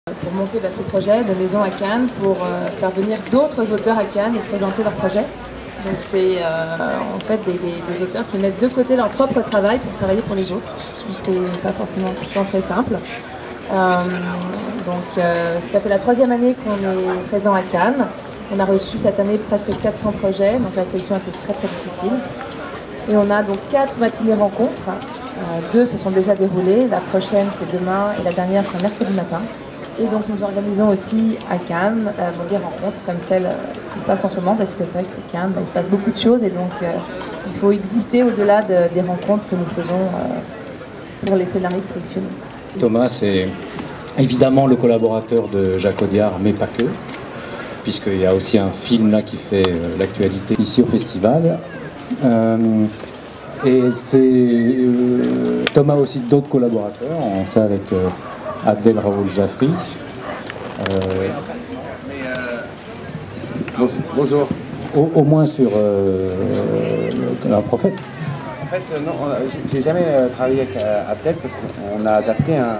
Pour monter ce projet de maison à Cannes, pour faire venir d'autres auteurs à Cannes et présenter leur projet. Donc c'est en fait des auteurs qui mettent de côté leur propre travail pour travailler pour les autres. Donc c'est pas forcément tout le temps très simple. Ça fait la 3e année qu'on est présent à Cannes. On a reçu cette année presque 400 projets, donc la sélection a été très très difficile. Et on a donc 4 matinées rencontres. 2 se sont déjà déroulées, la prochaine c'est demain et la dernière sera mercredi matin. Et donc nous organisons aussi à Cannes des rencontres comme celle qui se passe en ce moment, parce que c'est vrai que Cannes, il se passe beaucoup de choses et donc il faut exister au-delà des rencontres que nous faisons pour les scénaristes sélectionnés. Thomas, c'est évidemment le collaborateur de Jacques Audiard, mais pas que, puisqu'il y a aussi un film là qui fait l'actualité ici au festival. Et c'est Thomas a aussi d'autres collaborateurs, on sait avec Abdel Raoul Jafri. Bonjour. Au moins sur un prophète. En fait, non, j'ai jamais travaillé avec Abdel parce qu'on a adapté un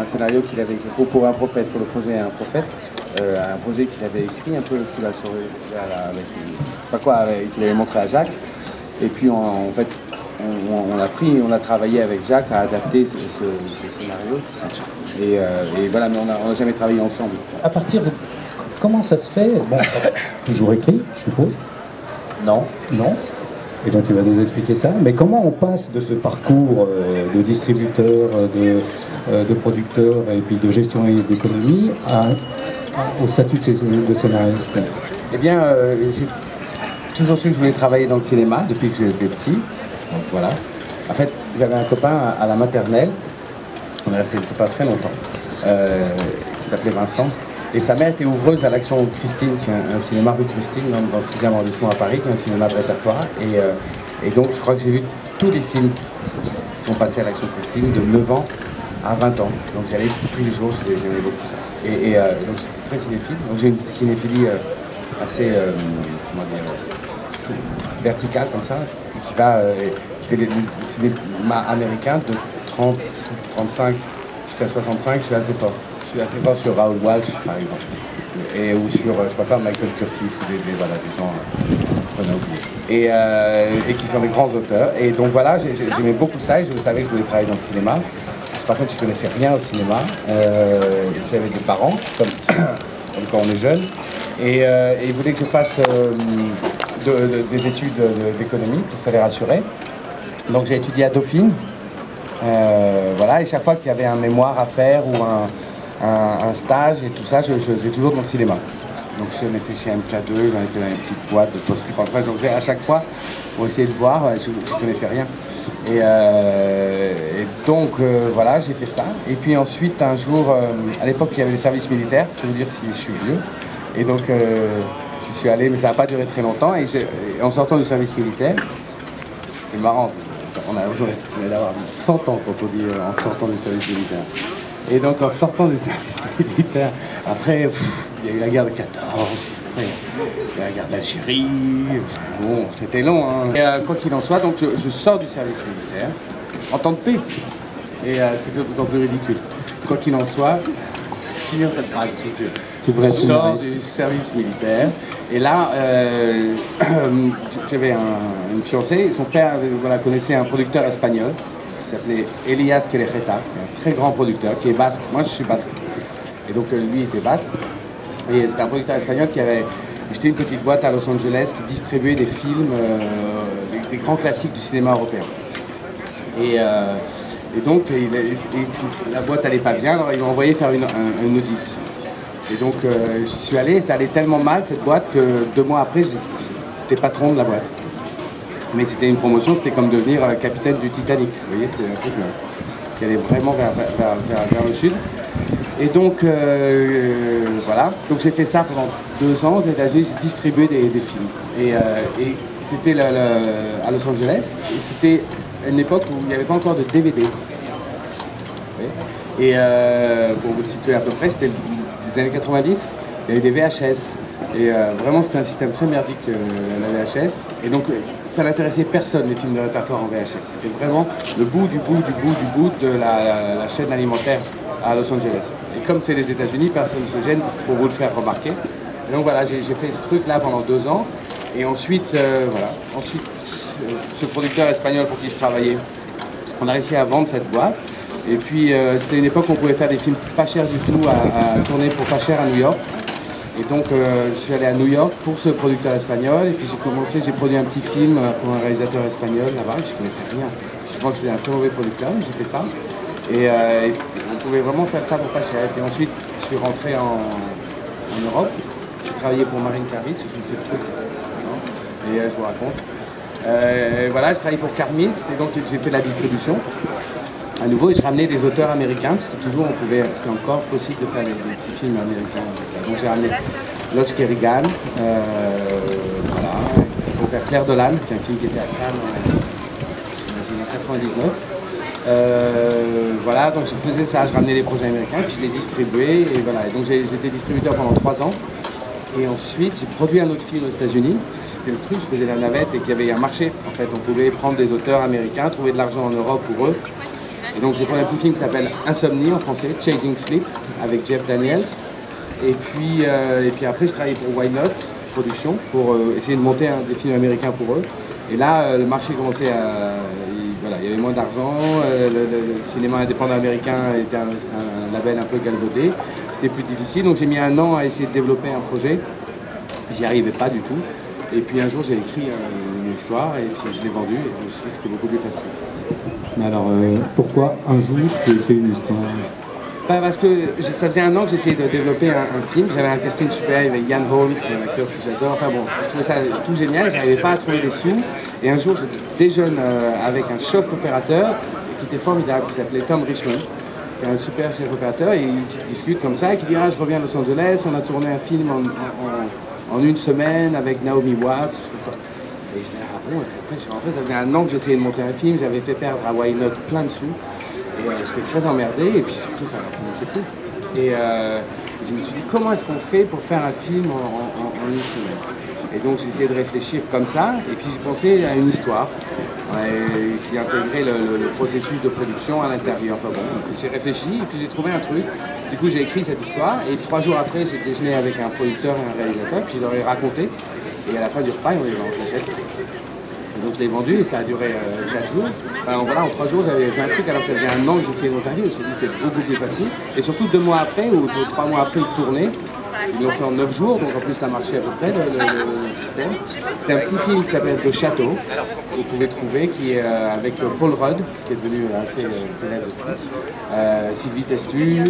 scénario qu'il avait écrit pour un prophète, pour le projet Un prophète. Un projet qu'il avait écrit un peu sous la souris, qu'il avait montré à Jacques. Et puis en fait, on a travaillé avec Jacques à adapter ce scénario. Et voilà, mais on n'a jamais travaillé ensemble. À partir de comment ça se fait? Bon, toujours écrit, je suppose. Non. Non. Et donc tu vas nous expliquer ça. Mais comment on passe de ce parcours de distributeur, de producteur et puis de gestion et d'économie au statut de scénariste? Eh bien, j'ai toujours su que je voulais travailler dans le cinéma depuis que j'étais petit. Donc voilà. En fait, j'avais un copain à la maternelle. On est resté pas très longtemps. Il s'appelait Vincent. Et sa mère était ouvreuse à l'Action Christine, qui est un cinéma rue Christine, dans le 6e arrondissement à Paris, qui est un cinéma de répertoire. Et donc, je crois que j'ai vu tous les films qui sont passés à l'Action Christine de 9 ans à 20 ans. Donc, j'y allais tous les jours, j'aimais beaucoup ça. Donc, c'était très cinéphile. Donc, j'ai une cinéphilie assez verticale, comme ça, qui fait des cinémas américains de 30, 35 jusqu'à 65, je suis assez fort. Je suis assez fort sur Raoul Walsh, par exemple, ou sur, je sais pas, Michael Curtis, ou des gens qu'on a oubliés, et qui sont des grands auteurs. Et donc voilà, j'aimais beaucoup ça, et je savais que je voulais travailler dans le cinéma. Par contre, je connaissais rien au cinéma. J'avais des parents, comme quand on est jeune, et ils voulaient que je fasse des études d'économie, ça les rassurait. Donc j'ai étudié à Dauphine. Voilà, et chaque fois qu'il y avait un mémoire à faire ou un stage et tout ça, je faisais toujours dans le cinéma. Donc j'en ai fait chez MK2, j'en ai fait dans une petite boîte de post-prod. Enfin, j'en faisais à chaque fois pour essayer de voir, je ne connaissais rien. Et donc voilà, j'ai fait ça. Et puis ensuite, un jour, à l'époque, il y avait les services militaires, ça veut dire si je suis vieux. Et donc j'y suis allé, mais ça n'a pas duré très longtemps. Et en sortant du service militaire, c'est marrant. On aurait d'avoir 100 ans quand on dit en sortant du service militaire. Et donc en sortant du service militaire, après il y a eu la guerre de 14, après il y a la guerre d'Algérie, bon c'était long. Hein. Et, quoi qu'il en soit, donc je sors du service militaire en temps de paix. Et c'était d'autant plus ridicule. Quoi qu'il en soit, finir cette phrase. Je sors du service militaire et là j'avais une fiancée et son père connaissait un producteur espagnol qui s'appelait Elias Quelejeta, un très grand producteur qui est basque. Moi je suis basque et donc lui était basque et c'était un producteur espagnol qui avait acheté une petite boîte à Los Angeles qui distribuait des films, des grands classiques du cinéma européen. Et donc la boîte allait pas bien, alors ils m'ont envoyé faire un audit. Et donc j'y suis allé, ça allait tellement mal cette boîte que 2 mois après j'étais patron de la boîte. Mais c'était une promotion, c'était comme devenir capitaine du Titanic. Vous voyez, c'est un truc qui allait vraiment vers le sud. Et donc voilà, donc j'ai fait ça pendant 2 ans aux États-Unis, j'ai distribué des films. Et c'était à Los Angeles, et c'était une époque où il n'y avait pas encore de DVD. Et pour vous situer à peu près, c'était les années 90, il y avait des VHS. Et vraiment, c'était un système très merdique, la VHS. Et donc, ça n'intéressait personne, les films de répertoire en VHS. C'était vraiment le bout du bout de la chaîne alimentaire à Los Angeles. Et comme c'est les États-Unis, personne ne se gêne pour vous le faire remarquer. Et donc voilà, j'ai fait ce truc-là pendant 2 ans. Et ensuite, ce producteur espagnol pour qui je travaillais, on a réussi à vendre cette boîte. Et puis c'était une époque où on pouvait faire des films pas chers du tout, à tourner pour pas cher à New York. Et donc je suis allé à New York pour ce producteur espagnol. Et puis j'ai produit un petit film pour un réalisateur espagnol là-bas, je ne connaissais rien. Je pense que c'était un très mauvais producteur, mais j'ai fait ça. Et on pouvait vraiment faire ça pour pas cher. Et puis ensuite, je suis rentré en Europe. J'ai travaillé pour Marine Karvitz, je vous fais le truc. Et je vous raconte. Voilà, je travaillais pour Karmitz et donc j'ai fait la distribution à nouveau et je ramenais des auteurs américains parce que toujours c'était encore possible de faire des petits films américains. Donc j'ai ramené Lodge Kerrigan, voilà, pour faire Claire Dolan, qui est un film qui était à Cannes en 99. Voilà, donc je faisais ça, je ramenais les projets américains, puis je les distribuais et voilà. Et donc j'étais distributeur pendant 3 ans. Et ensuite, j'ai produit un autre film aux États-Unis, parce que c'était le truc, je faisais la navette et qu'il y avait un marché. En fait, on pouvait prendre des auteurs américains, trouver de l'argent en Europe pour eux. Et donc, j'ai pris un petit film qui s'appelle Insomnie en français, Chasing Sleep, avec Jeff Daniels. Et puis après, je travaillais pour Why Not Production, pour essayer de monter des films américains pour eux. Et là, le marché commençait à... Voilà, il y avait moins d'argent, le cinéma indépendant américain était un label un peu galvaudé, c'était plus difficile, donc j'ai mis 1 an à essayer de développer un projet, j'y arrivais pas du tout, et puis un jour j'ai écrit une histoire, et puis je l'ai vendue, et je me suis dit que c'était beaucoup plus facile. Mais alors, pourquoi un jour tu as écrit une histoire? Parce que ça faisait 1 an que j'essayais de développer un film, j'avais un casting super, il y avait Ian Holmes, qui est un acteur que j'adore, enfin bon, je trouvais ça tout génial, je n'arrivais pas à trouver des sous, et un jour je déjeune avec un chef opérateur qui était formidable, qui s'appelait Tom Richmond, qui est un super chef opérateur, et qui discute comme ça, et qui dit je reviens à Los Angeles, on a tourné un film en 1 semaine avec Naomi Watts, et je dis bon, et puis après je suis rentré, ça faisait 1 an que j'essayais de monter un film, j'avais fait perdre à Why Not plein de sous. Et j'étais très emmerdé et puis surtout ça ne finissait plus. Et je me suis dit comment est-ce qu'on fait pour faire un film en 1 semaine. Et donc j'ai essayé de réfléchir comme ça et puis j'ai pensé à une histoire qui intégrait le processus de production à l'intérieur. Enfin bon, j'ai réfléchi et puis j'ai trouvé un truc. Du coup j'ai écrit cette histoire et 3 jours après j'ai déjeuné avec un producteur et un réalisateur puis je leur ai raconté. Et à la fin du repas, on les a en cachette. Donc je l'ai vendu et ça a duré 4 jours. Enfin, voilà, en 3 jours, j'avais fait un truc alors que ça faisait 1 an que j'essayais de monter un film. Je me suis dit c'est beaucoup plus facile. Et surtout 2 mois après ou 3 mois après de tourner, ils l'ont fait en 9 jours, donc en plus ça marchait à peu près le système. C'était un petit film qui s'appelle Le Château, que vous pouvez trouver, qui est avec Paul Rudd, qui est devenu assez célèbre aussi, Sylvie Testu,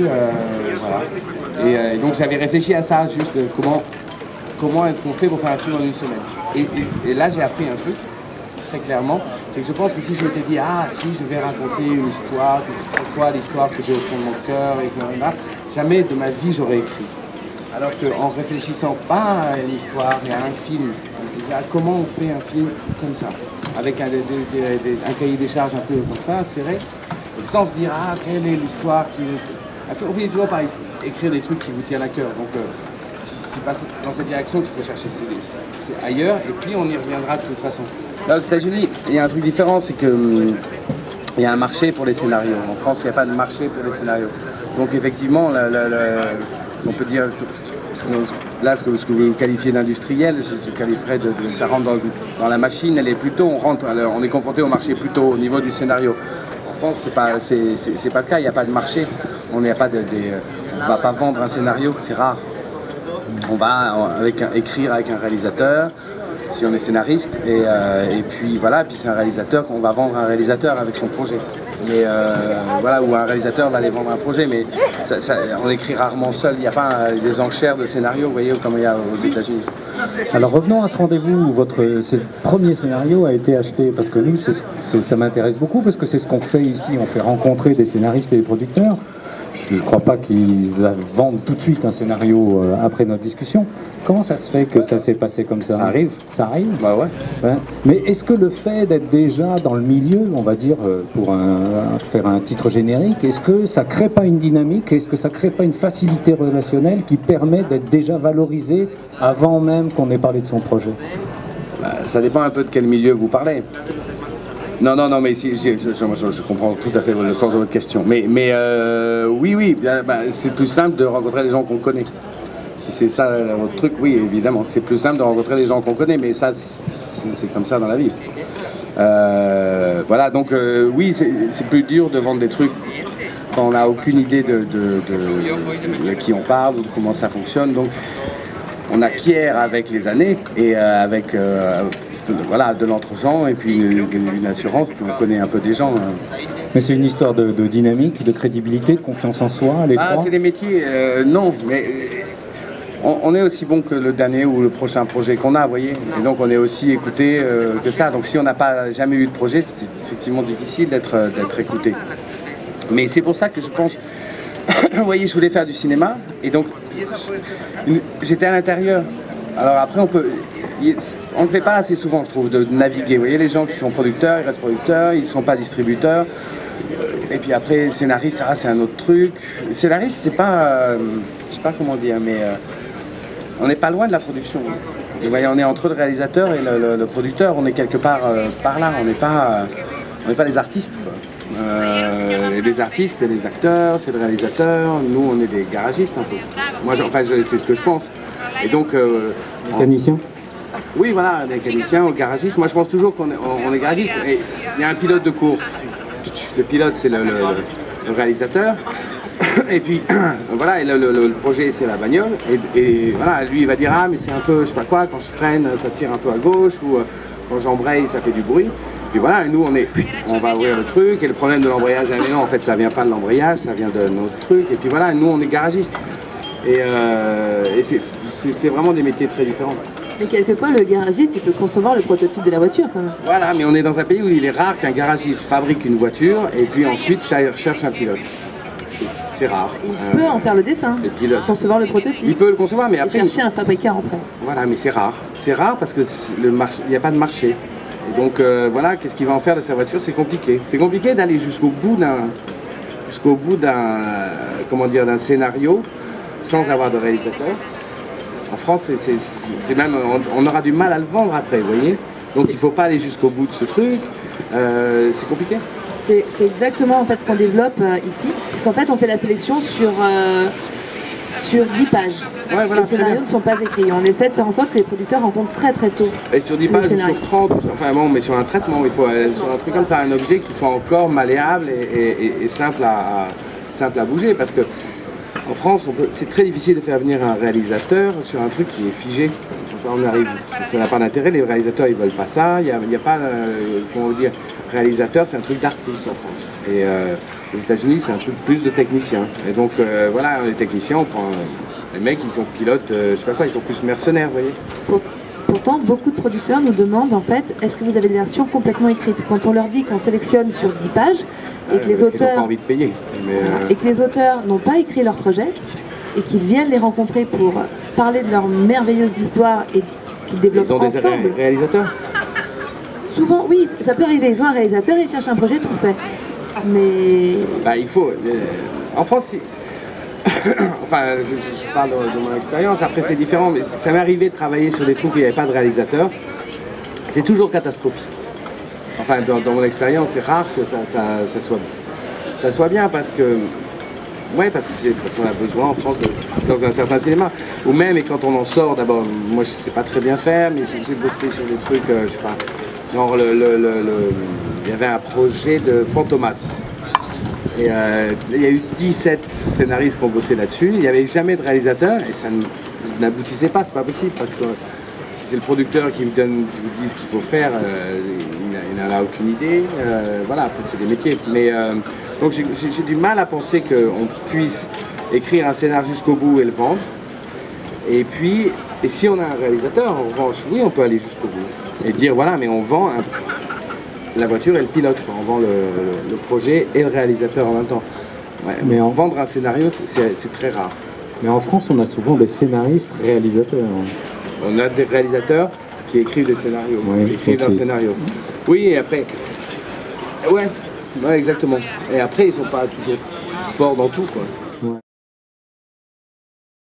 voilà. Et donc j'avais réfléchi à ça, juste comment est-ce qu'on fait pour faire un film en 1 semaine. Et là j'ai appris un truc. Très clairement, c'est que je pense que si je m'étais dit si je vais raconter une histoire, que ce serait quoi l'histoire que j'ai au fond de mon cœur et que jamais de ma vie j'aurais écrit. Alors qu'en réfléchissant pas à une histoire et à un film, on se disait comment on fait un film comme ça, avec un cahier des charges un peu comme ça, serré, et sans se dire quelle est l'histoire qui... On finit toujours par écrire des trucs qui vous tiennent à cœur. Donc c'est pas dans cette direction qu'il faut chercher, c'est ailleurs, et puis on y reviendra de toute façon. Là aux États-Unis, il y a un truc différent, c'est qu'il y a un marché pour les scénarios. En France, il n'y a pas de marché pour les scénarios. Donc effectivement, on peut dire, là ce que vous qualifiez d'industriel, je qualifierais ça rentre dans la machine, elle est plutôt, on est confronté au marché plutôt au niveau du scénario. En France, c'est pas le cas, il n'y a pas de marché, on ne va pas vendre un scénario, c'est rare. On va écrire avec un réalisateur, si on est scénariste, et puis voilà, puis c'est un réalisateur qu'on va vendre un réalisateur avec son projet. Mais voilà, ou un réalisateur va aller vendre un projet, mais on écrit rarement seul, il n'y a pas des enchères de scénarios, vous voyez, comme il y a aux États-Unis. Alors revenons à ce rendez-vous, ce premier scénario a été acheté, parce que nous, ça m'intéresse beaucoup, parce que c'est ce qu'on fait ici, on fait rencontrer des scénaristes et des producteurs. Je ne crois pas qu'ils vendent tout de suite un scénario après notre discussion. Comment ça se fait que ça s'est passé comme ça? Ça arrive. Ça arrive? Bah ouais. Mais est-ce que le fait d'être déjà dans le milieu, on va dire, pour faire un titre générique, est-ce que ça ne crée pas une dynamique? Est-ce que ça ne crée pas une facilité relationnelle qui permet d'être déjà valorisé avant même qu'on ait parlé de son projet? Ça dépend un peu de quel milieu vous parlez. Non, mais si, je comprends tout à fait le sens de votre question. Mais oui, c'est plus simple de rencontrer les gens qu'on connaît. Si c'est ça votre truc, oui, évidemment. C'est plus simple de rencontrer les gens qu'on connaît, mais ça, c'est comme ça dans la vie. Voilà, donc oui, c'est plus dur de vendre des trucs quand on n'a aucune idée de qui on parle ou de comment ça fonctionne. Donc on acquiert avec les années et avec voilà, de l'entre-gens et puis une assurance, puis on connaît un peu des gens. Mais c'est une histoire de dynamique, de crédibilité, de confiance en soi, les trois. C'est des métiers, non, mais on est aussi bon que le dernier ou le prochain projet qu'on a, vous voyez. Et donc on est aussi écouté que ça. Donc si on n'a pas jamais eu de projet, c'est effectivement difficile d'être écouté. Mais c'est pour ça que je pense, vous voyez, je voulais faire du cinéma et donc j'étais à l'intérieur. Alors après on ne le fait pas assez souvent, je trouve, de naviguer. Vous voyez, les gens qui sont producteurs, ils restent producteurs, ils ne sont pas distributeurs. Et puis après, scénariste, ça c'est un autre truc. Scénariste, c'est pas, je sais pas comment dire, mais on n'est pas loin de la production. Vous voyez, on est entre le réalisateur et le producteur, on est quelque part par là, on n'est pas les artistes, quoi. Les artistes, c'est les acteurs, c'est le réalisateur, nous on est des garagistes un peu. Moi, c'est ce que je pense. Et donc... Mécanicien. Oui, voilà, mécanicien ou garagiste. Moi, je pense toujours qu'on est garagiste. Et il y a un pilote de course. Le pilote, c'est le réalisateur. Et puis, voilà, et le projet, c'est la bagnole. Et voilà, lui, il va dire, ah, mais c'est un peu, je sais pas quoi, quand je freine, ça tire un peu à gauche, ou quand j'embraye, ça fait du bruit. Puis voilà, et nous, on va ouvrir le truc. Et le problème de l'embrayage, non, en fait, ça vient pas de l'embrayage, ça vient de notre truc. Et puis voilà, nous, on est garagistes. Et c'est vraiment des métiers très différents. Mais quelquefois, le garagiste, il peut concevoir le prototype de la voiture quand même. Voilà, mais on est dans un pays où il est rare qu'un garagiste fabrique une voiture et puis ensuite cherche un pilote. C'est rare. Il peut en faire le dessin, concevoir le prototype. Il peut le concevoir, mais après... Et chercher un fabricant après. Voilà, mais c'est rare. C'est rare parce que il n'y a pas de marché. Et donc voilà, qu'est-ce qu'il va en faire de sa voiture? C'est compliqué. C'est compliqué d'aller jusqu'au bout d'un scénario sans avoir de réalisateur. En France, c'est même, on aura du mal à le vendre après, vous voyez. Donc il ne faut pas aller jusqu'au bout de ce truc, c'est compliqué. C'est exactement en fait ce qu'on développe ici, parce qu'en fait on fait la sélection sur 10 pages. Ouais, voilà, les scénarios ne sont pas écrits. On essaie de faire en sorte que les producteurs rencontrent très très tôt. Et sur 10 pages ou sur 30, enfin bon, mais sur un traitement, il faut sur un truc comme ça, un objet qui soit encore malléable et simple à bouger, parce que en France, c'est très difficile de faire venir un réalisateur sur un truc qui est figé. On arrive, ça n'a pas d'intérêt, les réalisateurs ils veulent pas ça, il n'y a pas, comment dire, réalisateur, c'est un truc d'artiste en France. Et aux États-Unis, c'est un truc plus de technicien. Et donc voilà, les techniciens, on prend les mecs, ils sont pilotes, je sais pas quoi, ils sont plus mercenaires, vous voyez. Pourtant, beaucoup de producteurs nous demandent en fait, est-ce que vous avez des versions complètement écrites? Quand on leur dit qu'on sélectionne sur 10 pages et que les auteurs, n'ont pas envie de payer. Et que les auteurs n'ont pas écrit leur projet et qu'ils viennent les rencontrer pour parler de leur merveilleuse histoire et qu'ils développent ensemble. Ils ont des réalisateurs? Souvent, oui, ça peut arriver. Ils ont un réalisateur et ils cherchent un projet tout fait. Mais... il faut... En France, enfin, je parle de mon expérience, après c'est différent, mais ça m'est arrivé de travailler sur des trucs où il n'y avait pas de réalisateur. C'est toujours catastrophique. Enfin, dans mon expérience, c'est rare que ça soit bien parce que... Oui, parce qu'on a besoin en France, dans un certain cinéma. Ou même, et quand on en sort, d'abord, moi je ne sais pas très bien faire, mais j'ai bossé sur des trucs, je sais pas, genre il y avait un projet de Fantomas. Et il y a eu 17 scénaristes qui ont bossé là-dessus, il n'y avait jamais de réalisateur, et ça n'aboutissait pas, c'est pas possible, parce que si c'est le producteur qui vous dit ce qu'il faut faire, il n'en a aucune idée. Voilà, après c'est des métiers. Mais, donc j'ai du mal à penser qu'on puisse écrire un scénario jusqu'au bout et le vendre. Et puis, si on a un réalisateur, en revanche, oui, on peut aller jusqu'au bout. Et dire, voilà, mais on vend la voiture et le pilote. On vend le projet et le réalisateur en même temps. Ouais, mais vendre un scénario, c'est très rare. Mais en France, on a souvent des scénaristes réalisateurs. On a des réalisateurs qui écrivent des scénarios, qui écrivent un scénario. Oui, et après... Ouais, exactement. Et après, ils sont pas toujours forts dans tout, quoi.